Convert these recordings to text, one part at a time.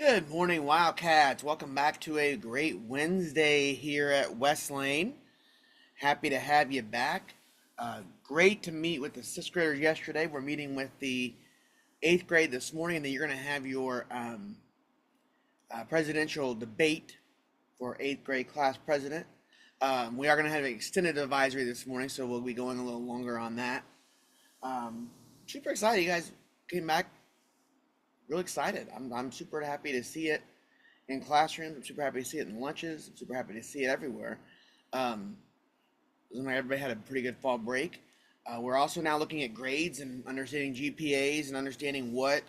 Good morning, Wildcats. Welcome back to a great Wednesday here at West Lane. Happy to have you back. Great to meet with the sixth graders yesterday. We're meeting with the eighth grade this morning, and then you're going to have your presidential debate for eighth grade class president. We are going to have an extended advisory this morning, so we'll be going a little longer on that. Super excited. You guys came back really excited. I'm super happy to see it in classrooms. I'm super happy to see it in lunches. I'm super happy to see it everywhere. Looks like everybody had a pretty good fall break. We're also now looking at grades and understanding GPAs and understanding what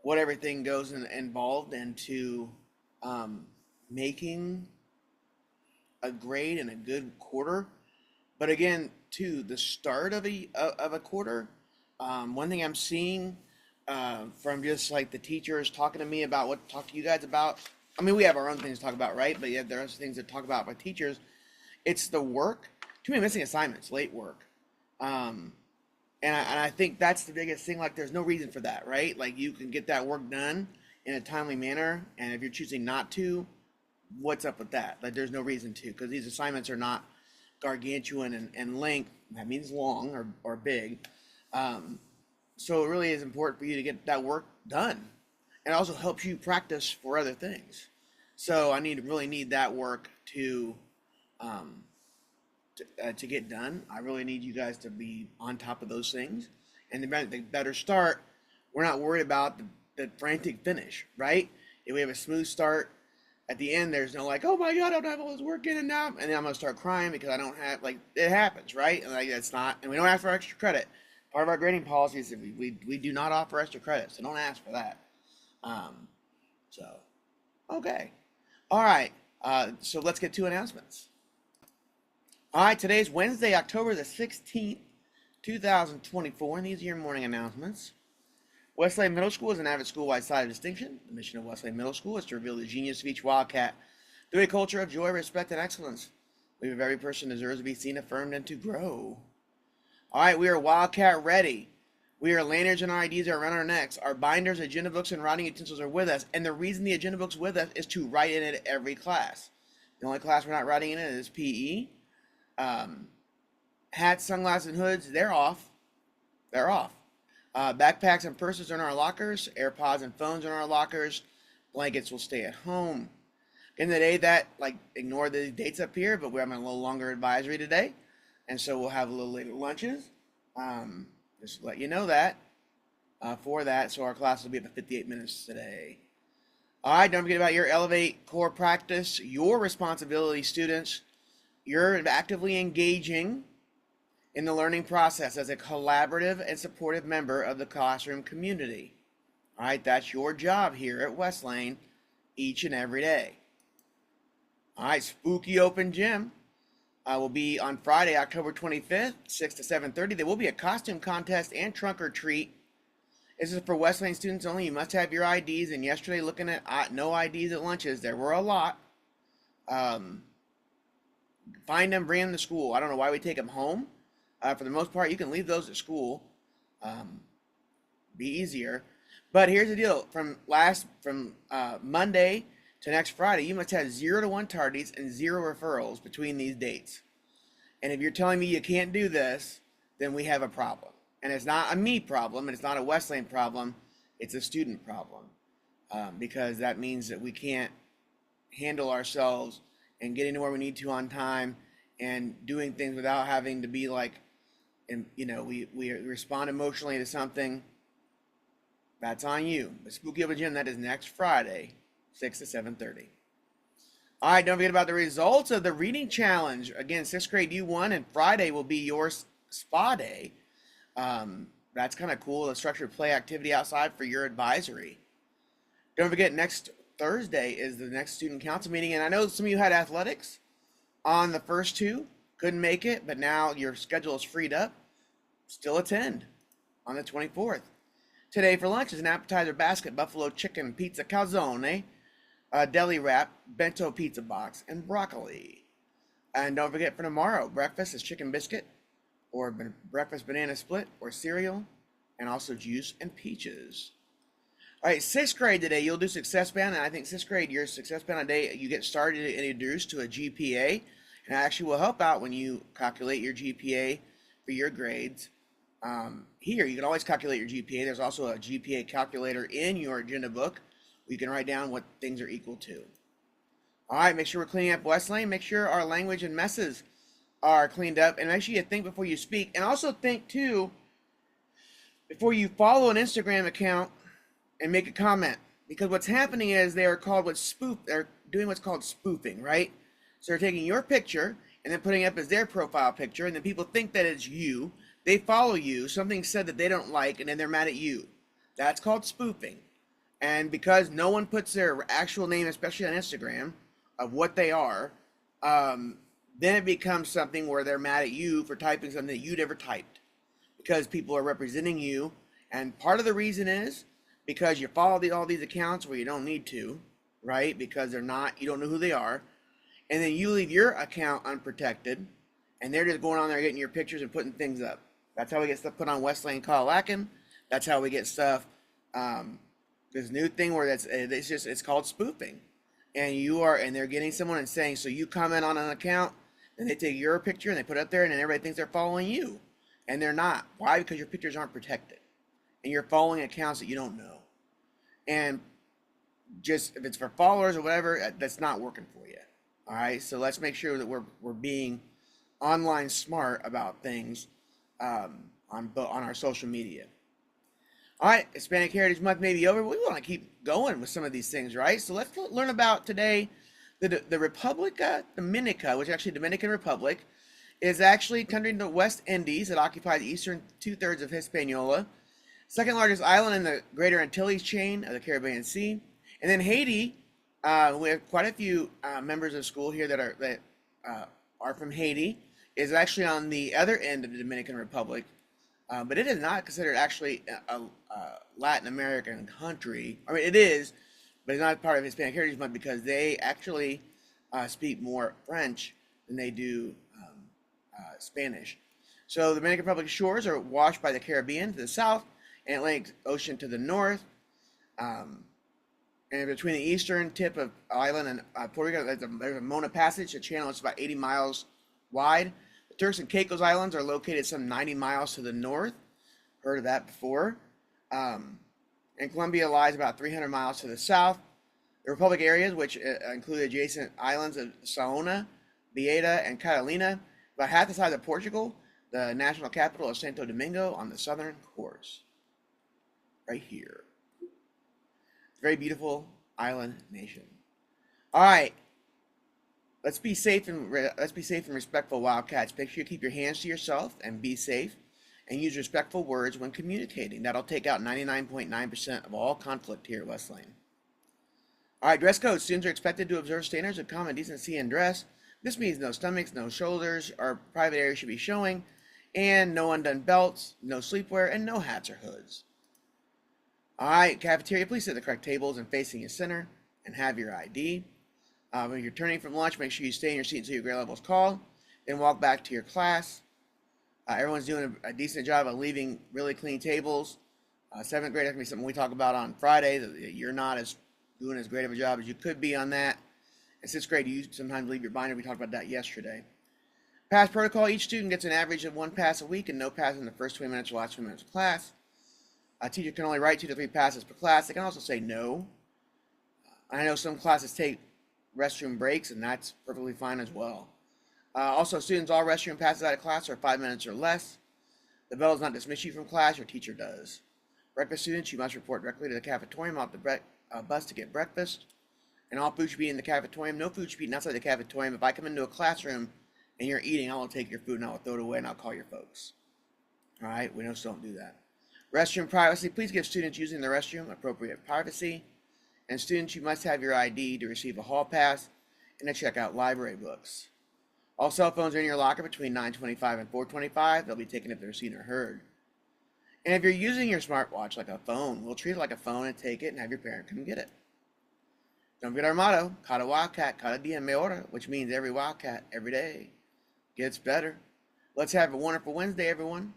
everything goes involved into making a grade in a good quarter. But again, to the start of a quarter, one thing I'm seeing from just like the teachers talking to me about what to talk to you guys about. I mean, we have our own things to talk about, right? But yeah, there are things to talk about by teachers. It's the work. Too many missing assignments, late work. And I think that's the biggest thing. Like, there's no reason for that, right? Like, you can get that work done in a timely manner. And if you're choosing not to, what's up with that? Like, there's no reason to, because these assignments are not gargantuan in length. That means long or big. So it really is important for you to get that work done. It also helps you practice for other things. So I really need that work to get done. I really need you guys to be on top of those things. And the better start, we're not worried about the frantic finish, right? If we have a smooth start, at the end, there's no like, oh my God, I don't have all this work in and now. And then I'm going to start crying because I don't have, like, it happens, right? And like, that's not, and we don't ask for extra credit. Part of our grading policy is that we do not offer extra credit, so don't ask for that. So, okay. All right. So let's get to announcements. All right, today's Wednesday, October the 16th, 2024, and these are your morning announcements. Westlake Middle School is an avid school-wide site of distinction. The mission of Westlake Middle School is to reveal the genius of each Wildcat through a culture of joy, respect, and excellence. We believe every person deserves to be seen, affirmed, and to grow. All right, we are Wildcat ready. We are lanyards and our IDs are around our necks. Our binders, agenda books, and writing utensils are with us. And the reason the agenda book's with us is to write in it every class. The only class we're not writing in it is PE. Hats, sunglasses, and hoods, they're off. They're off. Backpacks and purses are in our lockers. AirPods and phones are in our lockers. Blankets will stay at home. In the day that, ignore the dates up here, but we're having a little longer advisory today. And so we'll have a little later lunches. Just to let you know that for that. So our class will be at 58 minutes today. All right, don't forget about your Elevate core practice. Your responsibility, students. You're actively engaging in the learning process as a collaborative and supportive member of the classroom community. All right, that's your job here at West Lane each and every day. All right, Spooky Open Gym will be on Friday, October 25th, 6 to 7:30. There will be a costume contest and trunk or treat. This is for West Lane students only. You must have your IDs. And yesterday, looking at no IDs at lunches, there were a lot. Find them, bring them to school. I don't know why we take them home. For the most part, you can leave those at school. Be easier. But here's the deal: from Monday to next Friday, you must have 0 to 1 tardies and 0 referrals between these dates. And if you're telling me you can't do this, then we have a problem. And it's not a me problem, and it's not a West Lane problem. It's a student problem, because that means that we can't handle ourselves and getting to where we need to on time and doing things without having to be like, and we respond emotionally to something. That's on you. The Spooky Open Gym, that is next Friday, 6 to 7:30. All right, don't forget about the results of the reading challenge. Again, 6th grade U1, and Friday will be your spa day. That's kind of cool. A structured play activity outside for your advisory. Don't forget, next Thursday is the next student council meeting. And I know some of you had athletics on the first two, couldn't make it, but now your schedule is freed up. Still attend on the 24th. Today for lunch is an appetizer basket, buffalo chicken, pizza calzone, deli wrap, bento pizza box, and broccoli. And don't forget for tomorrow, breakfast is chicken biscuit, or breakfast banana split, or cereal, and also juice and peaches. All right, sixth grade today, you'll do success band, and I think sixth grade, your success band today, you get started and introduced to a GPA, and it actually will help out when you calculate your GPA for your grades. Here, you can always calculate your GPA. There's also a GPA calculator in your agenda book where you can write down what things are equal to. All right, make sure we're cleaning up West Lane. Make sure our language and messes are cleaned up, and make sure you think before you speak, and also think too before you follow an Instagram account and make a comment, because what's happening is they are called they're doing what's called spoofing, right? So they're taking your picture and then putting it up as their profile picture, and then people think that it's you. They follow you, something said that they don't like, and then they're mad at you. That's called spoofing. And because no one puts their actual name, especially on Instagram, of what they are, then it becomes something where they're mad at you for typing something that you never typed, because people are representing you. And part of the reason is because you follow all these accounts where you don't need to, right? Because you don't know who they are. And then you leave your account unprotected, and they're just going on there getting your pictures and putting things up. That's how we get stuff put on West Lane Colac. That's how we get stuff. This new thing where it's called spoofing. And they're getting someone and saying, so you comment on an account, and they take your picture and they put it up there, and then everybody thinks they're following you. And they're not. Why? Because your pictures aren't protected. And you're following accounts that you don't know. And just if it's for followers or whatever, that's not working for you. All right. So let's make sure that we're being online smart about things on our social media. All right, Hispanic Heritage Month may be over, but we want to keep going with some of these things, right? So let's learn about today the Republica Dominica, which is actually Dominican Republic, is actually a country in the West Indies that occupies the eastern two-thirds of Hispaniola. Second largest island in the Greater Antilles chain of the Caribbean Sea. And then Haiti, we have quite a few members of school here that are from Haiti, is actually on the other end of the Dominican Republic. But it is not considered actually a Latin American country. I mean, it is, but it's not part of Hispanic Heritage Month because they actually speak more French than they do Spanish. So the Dominican Republic shores are washed by the Caribbean to the south and Atlantic Ocean to the north. And between the eastern tip of island and Puerto Rico, there's a Mona Passage, a channel that's about 80 miles wide. The Turks and Caicos Islands are located some 90 miles to the north. Heard of that before. And Colombia lies about 300 miles to the south. The Republic areas, which include adjacent islands of Saona, Bieda, and Catalina, about half the size of Portugal, the national capital of Santo Domingo on the southern coast. Right here. Very beautiful island nation. All right. Let's be safe and respectful, Wildcats. Make sure you keep your hands to yourself and be safe, and use respectful words when communicating. That'll take out 99.9% of all conflict here at West Lane. All right, dress code. Students are expected to observe standards of common decency and dress. This means no stomachs, no shoulders, or private areas should be showing, and no undone belts, no sleepwear, and no hats or hoods. All right, cafeteria, please sit at the correct tables and facing your center and have your ID. When you're turning from lunch, make sure you stay in your seat until your grade level is called. Then walk back to your class. Everyone's doing a decent job of leaving really clean tables. Seventh grade, that's going to be something we talk about on Friday. That you're not doing as great of a job as you could be on that. In sixth grade, you sometimes leave your binder. We talked about that yesterday. Pass protocol, each student gets an average of 1 pass a week and no pass in the first 20 minutes or last 20 minutes of class. A teacher can only write 2 to 3 passes per class. They can also say no. I know some classes take restroom breaks, and that's perfectly fine as well. Also, students, all restroom passes out of class are 5 minutes or less. The bell does not dismiss you from class. Your teacher does. Breakfast students, you must report directly to the cafetorium off the bus to get breakfast. And all food should be in the cafetorium. No food should be eaten outside the cafetorium. If I come into a classroom and you're eating, I will take your food and I will throw it away and I'll call your folks. All right, we just don't do that. Restroom privacy, please give students using the restroom appropriate privacy. And students, you must have your ID to receive a hall pass and to check out library books. All cell phones are in your locker between 9:25 and 4:25. They'll be taken if they're seen or heard. And if you're using your smartwatch like a phone, we'll treat it like a phone and take it and have your parent come get it. Don't forget our motto, Cada Wildcat, cada día mejor, which means every Wildcat, every day gets better. Let's have a wonderful Wednesday, everyone.